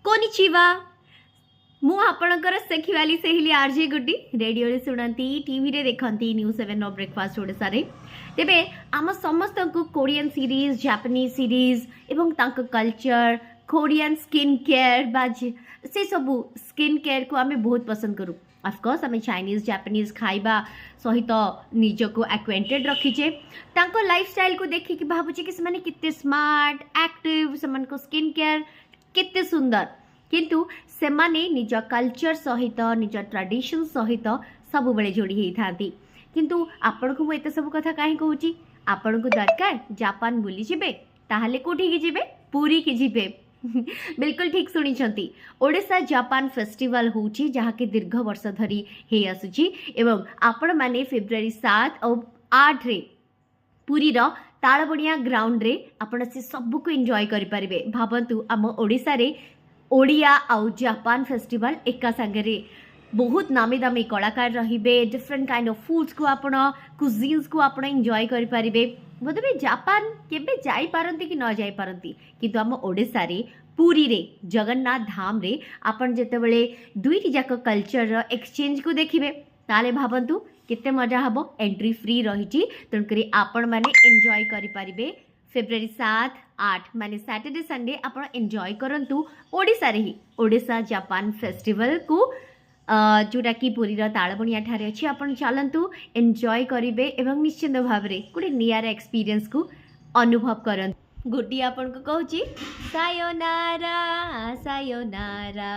Konnichiwa मु आपणकर सेखिवाली सेहिली RJ गुड्डी radio रे सुनती टीवी रे देखंती न्यूज 7 नो ब्रेकफास्ट ओडिसा रे तेबे आम समस्त को कोरियन सीरीज जापानीज सीरीज एवं तांको कल्चर कोरियन स्किन केयर बाज से सबू स्किन केयर को आमे बहुत पसंद करू ऑफकोर्स आमे चाइनीज जापानीज खाइबा सहित निजको एक्वेंटेड रखीचे तांको लाइफस्टाइल को देखि कि भाबुचे कि से माने कितने स्मार्ट एक्टिव से मन को स्किन केयर कितने सुंदर किंतु से माने निज कल्चर सहित निज ट्रेडिशन सहित सब बेले जोड़ी होता किंतु आपण को एत सब कथा कहीं कहूँ आपण को दरकार जापान बुली जिबे ताहले कोठी की जिबे पूरी की जिबे बिल्कुल ठीक शुणी ओडिशा जापान फेस्टिवल होची जहाँ के दीर्घ वर्ष धरी हे आसुची एवं आपण माने फेब्रुआरी 7 और 8 रे पुरी रो तालबणिया ग्राउंड रे आपण से सब को एंजॉय करि परिबे भाबंतु आम ओडिशा रे ओडिया आउ जापान फेस्टिवल एका संगे बहुत नामी दामी कलाकार रहिबे डिफरेंट काइंड ऑफ फूड्स को आपण कुजीन्स को आपण एंजॉय करि परिबे बोधबे जापान केबे जाई पारंती कि न जाई पारंती किंतु आम ओडिशा रे पुरी रे जगन्नाथ धाम रे आपण जेतेबेले दुईटी जाक कल्चर एक्सचेंज को देखिबे ताले भाबंतु केते मजा हबो एंट्री फ्री रही तेणुक आपण मैंने एंजॉय करें फेब्रुआरी 7 8 माने सैटरडे संडे आपण एंजॉय करंतु ओडिशा रे ही ओडिशा जापान फेस्टिवल को जोटा कि पुरी तालबणिया ठारे अच्छी आपण चलतु एंजॉय करेंगे एवं निश्चिंत भाव में गोटे नियारा एक्सपीरियंस को अनुभव करंतु गुड्डी आपण को कहूँ सायोनारा सायोनारा।